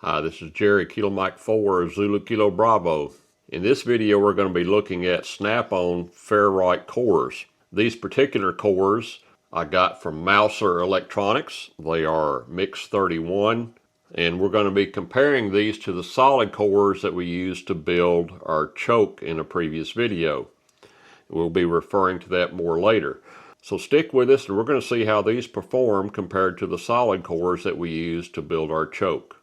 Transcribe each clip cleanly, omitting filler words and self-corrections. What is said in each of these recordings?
Hi, this is Jerry, Kilo Mike 4, Zulu Kilo Bravo. In this video, we're going to be looking at Snap-On Ferrite cores. These particular cores I got from Mouser Electronics. They are Mix 31, and we're going to be comparing these to the solid cores that we used to build our choke in a previous video. We'll be referring to that more later. So stick with us, and we're going to see how these perform compared to the solid cores that we used to build our choke.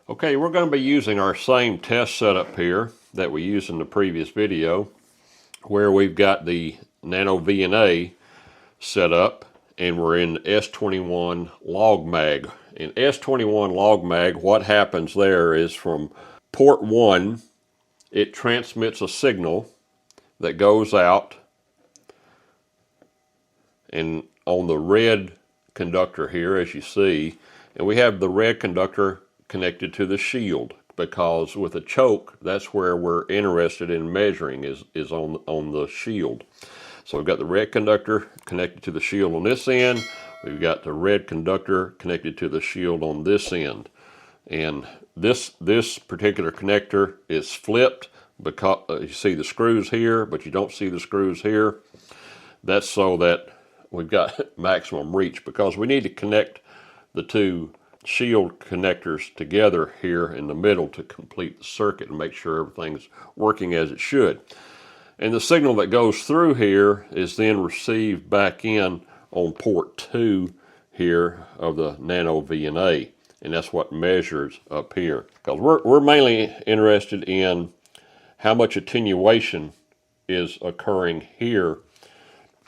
Okay, we're going to be using our same test setup here that we used in the previous video, where we've got the NanoVNA set up, and we're in S21 log mag. In S21 log mag, what happens there is from port 1, it transmits a signal that goes out, and on the red conductor here, as you see, and we have the red conductor connected to the shield, because with a choke, that's where we're interested in measuring, is on the shield. So we've got the red conductor connected to the shield on this end. We've got the red conductor connected to the shield on this end. And this particular connector is flipped because you see the screws here, but you don't see the screws here. That's so that we've got maximum reach, because we need to connect the two shield connectors together here in the middle to complete the circuit and make sure everything's working as it should. And the signal that goes through here is then received back in on port 2 here of the NanoVNA, and that's what measures up here. Because we're mainly interested in how much attenuation is occurring here.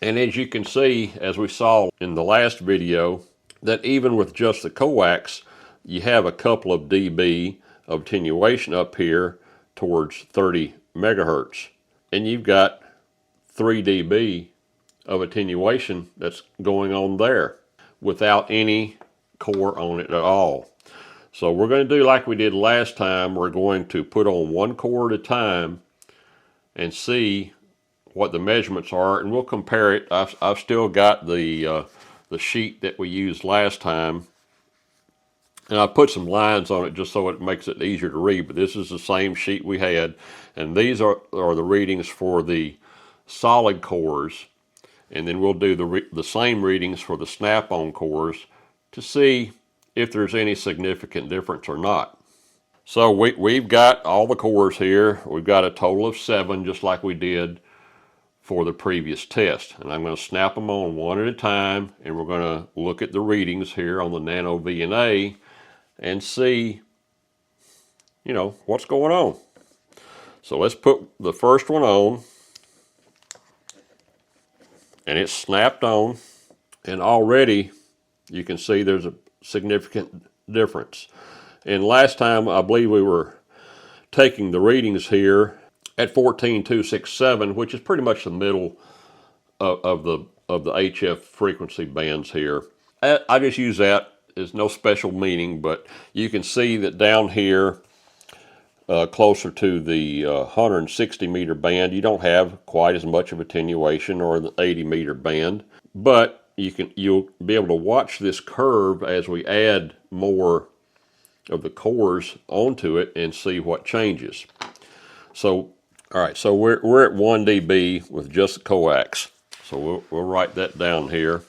And as you can see, as we saw in the last video, that even with just the coax, you have a couple of dB of attenuation up here towards 30 megahertz. And you've got 3 dB of attenuation that's going on there without any core on it at all. So we're going to do like we did last time. We're going to put on one core at a time and see what the measurements are, and we'll compare it. I've still got the sheet that we used last time, and I put some lines on it just so it makes it easier to read, but this is the same sheet we had, and these are the readings for the solid cores, and then we'll do the same readings for the Snap-On cores to see if there's any significant difference or not. So we've got all the cores here. We've got a total of 7, just like we did for the previous test, and I'm going to snap them on one at a time, and we're going to look at the readings here on the NanoVNA and see, what's going on. So let's put the first one on, and it's snapped on, and already you can see there's a significant difference. And last time I believe we were taking the readings here at 14.267, which is pretty much the middle of the HF frequency bands here. I just use that. There's no special meaning, but you can see that down here, closer to the 160 meter band, you don't have quite as much of attenuation, or the 80 meter band, but you'll be able to watch this curve as we add more of the cores onto it and see what changes. So all right, so we're at 1 dB with just the coax. So we'll write that down here.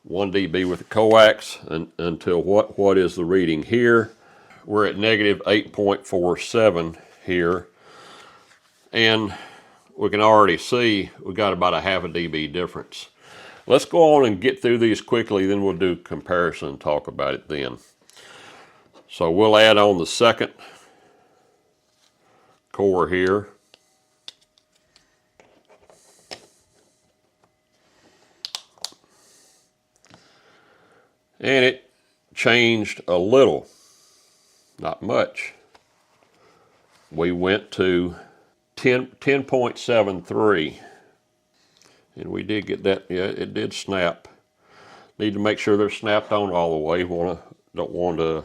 1 dB with the coax until what is the reading here? We're at negative 8.47 here. And we can already see we got about a half a dB difference. Let's go on and get through these quickly, then we'll do comparison and talk about it then. So we'll add on the second core here. And it changed a little, not much. We went to 10.73, and we did get that. Yeah, it did snap. Need to make sure they're snapped on all the way. Don't want to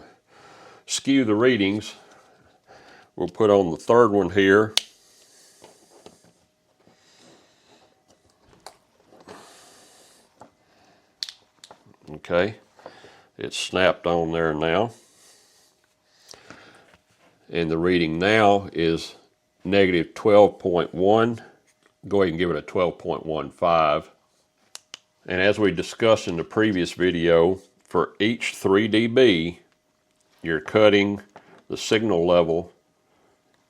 skew the readings. We'll put on the third one here. Okay, it's snapped on there now. And the reading now is negative 12.1. Go ahead and give it a 12.15. And as we discussed in the previous video, for each 3 dB, you're cutting the signal level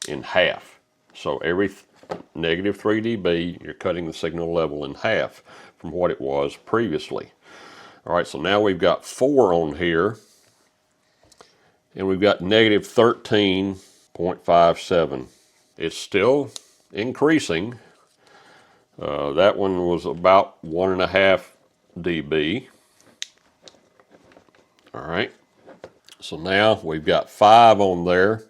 in half. So every negative 3 dB, you're cutting the signal level in half from what it was previously. All right, so now we've got 4 on here, and we've got negative 13.57. It's still increasing. That one was about 1.5 dB. All right, so now we've got 5 on there,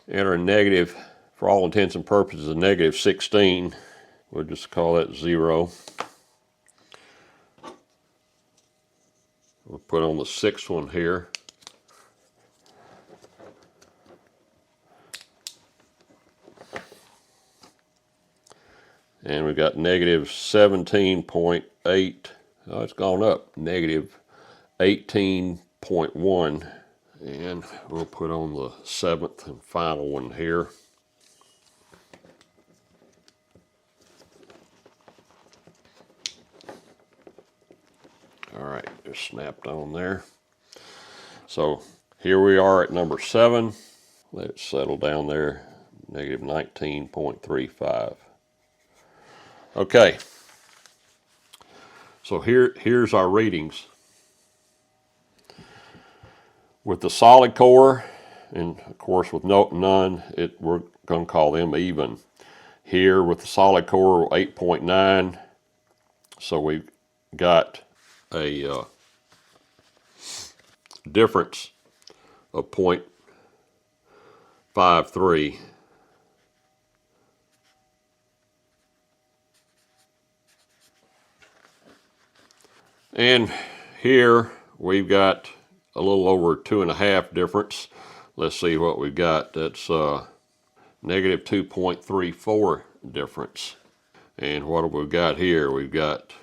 and our negative, for all intents and purposes, a negative 16. We'll just call that 0. We'll put on the 6th one here. And we've got negative 17.8. Oh, it's gone up. Negative 18.1. And we'll put on the 7th and final one here. All right, just snapped on there. So here we are at number 7. Let it settle down there. Negative 19.35. Okay, so here's our readings. With the solid core, and of course with none, we're going to call them even. Here with the solid core, 8.9, so we've got a difference of 0.53. And here we've got a little over 2.5 difference. Let's see what we've got. That's negative 2.34 difference. And what have we got here? We've got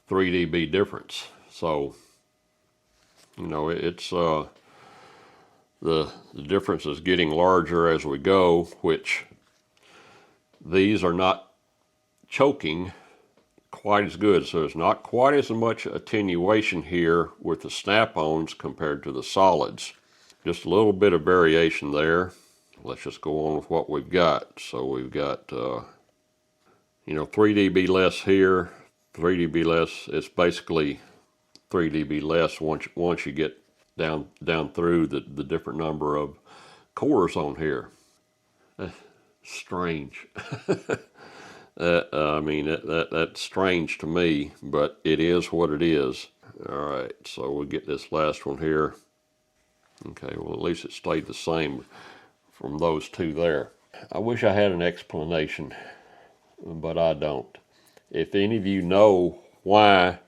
3 dB difference. So, you know, it's the difference is getting larger as we go, which these are not choking quite as good. So there's not quite as much attenuation here with the Snap-Ons compared to the solids. Just a little bit of variation there. Let's just go on with what we've got. So we've got, you know, 3 dB less here, 3 dB less. It's basically 3 dB less once you get down through the different number of cores on here. Strange. I mean, that's strange to me, but it is what it is. All right, so we'll get this last one here. Okay, well, at least it stayed the same from those two there. I wish I had an explanation, but I don't. If any of you know why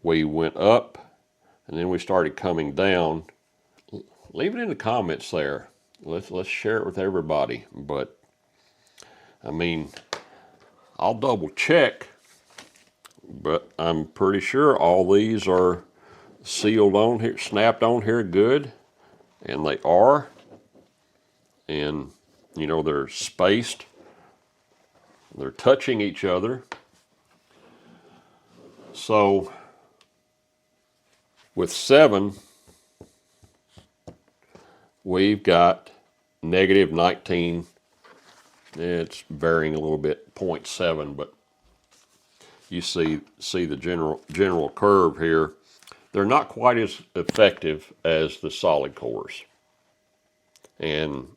we went up and then we started coming down, leave it in the comments there. Let's share it with everybody. But, I mean, I'll double check, but I'm pretty sure all these are sealed on here, snapped on here good, and they are. And, you know, they're spaced. They're touching each other. So, with 7, we've got negative 19. It's varying a little bit, 0.7, but you see the general curve here. They're not quite as effective as the solid cores. And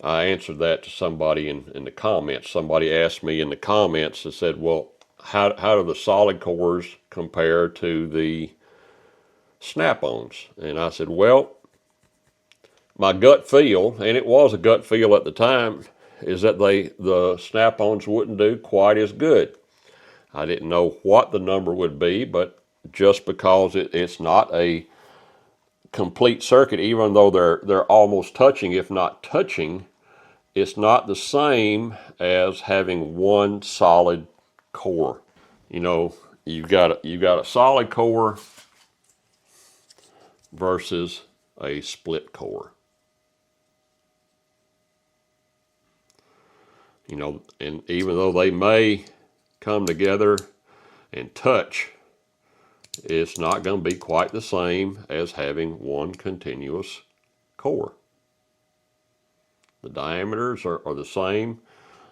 I answered that to somebody in the comments. Somebody asked me in the comments and said, well, how do the solid cores compare to the Snap-Ons? And I said, well, my gut feel, and it was a gut feel at the time, is that the Snap-Ons wouldn't do quite as good. I didn't know what the number would be, but just because it's not a complete circuit, even though they're almost touching, if not touching, it's not the same as having one solid core. You know, you've got a solid core versus a split core. You know, and even though they may come together and touch, it's not going to be quite the same as having one continuous core. The diameters are the same.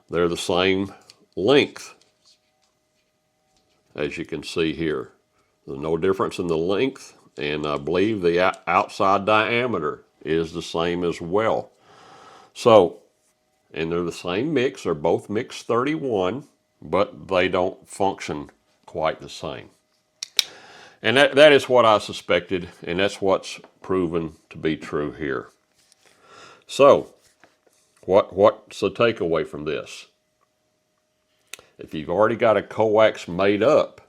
They're the same length, as you can see here. There's no difference in the length, and I believe the outside diameter is the same as well. So, and they're the same mix. They're both mix 31, but they don't function quite the same. And that is what I suspected, and that's what's proven to be true here. So, what's the takeaway from this? If you've already got a coax made up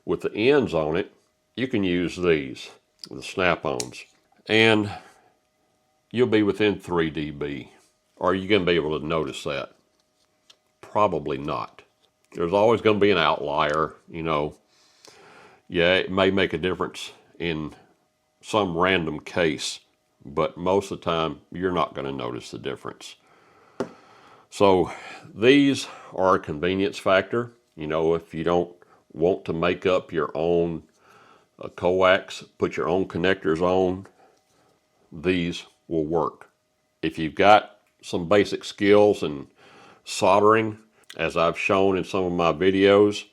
with the ends on it, you can use these, the Snap-Ons, and you'll be within 3 dB. Are you going to be able to notice that? Probably not. There's always going to be an outlier, you know. Yeah, it may make a difference in some random case, but most of the time you're not going to notice the difference. So these are a convenience factor. You know, if you don't want to make up your own coax, put your own connectors on, these will work. If you've got some basic skills in soldering, as I've shown in some of my videos,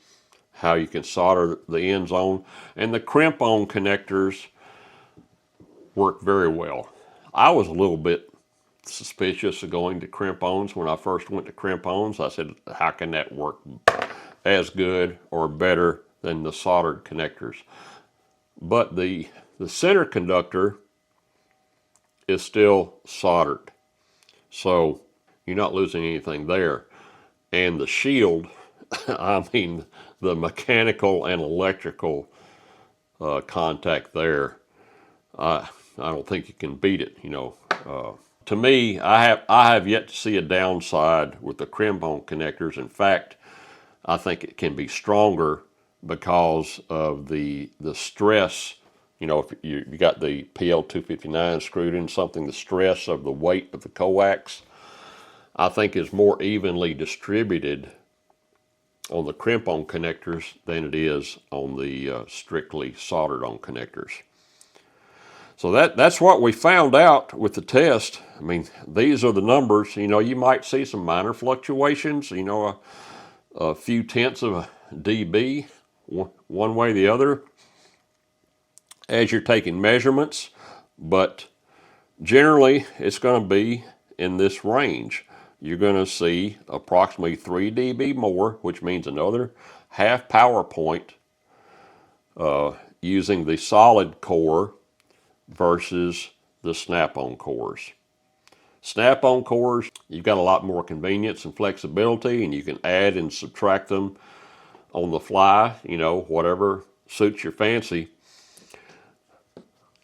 how you can solder the ends on, and the crimp-on connectors work very well. I was a little bit suspicious of going to crimp-ons when I first went to crimp-ons. I said, how can that work as good or better than the soldered connectors? But the center conductor is still soldered, so you're not losing anything there. And the shield, I mean, the mechanical and electrical contact there, I don't think you can beat it, you know. To me, I have yet to see a downside with the crimp-on connectors. In fact, I think it can be stronger because of the stress. You know, if you got the PL259 screwed in something, the stress of the weight of the coax, I think, is more evenly distributed on the crimp-on connectors than it is on the strictly soldered-on connectors. So that's what we found out with the test. I mean, these are the numbers. You know, you might see some minor fluctuations, you know, a few tenths of a dB one way or the other as you're taking measurements, but generally it's going to be in this range. You're going to see approximately 3 dB more, which means another half power point using the solid core versus the Snap-on cores. Snap-on cores, you've got a lot more convenience and flexibility, and you can add and subtract them on the fly, you know, whatever suits your fancy.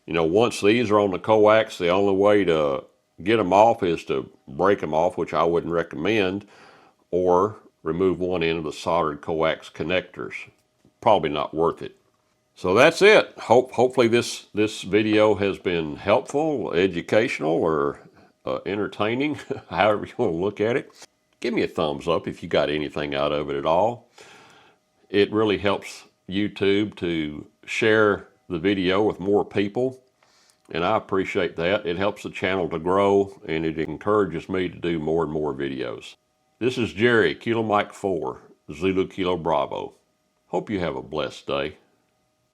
You know, once these are on the coax, the only way to get them off is to break them off, which I wouldn't recommend, or remove one end of the soldered coax connectors. Probably not worth it. So that's it. Hopefully this video has been helpful, educational, or entertaining, however you want to look at it. Give me a thumbs up if you got anything out of it at all. It really helps YouTube to share the video with more people, and I appreciate that. It helps the channel to grow, and it encourages me to do more and more videos. This is Jerry, Kilo Mike 4, Zulu Kilo Bravo. Hope you have a blessed day.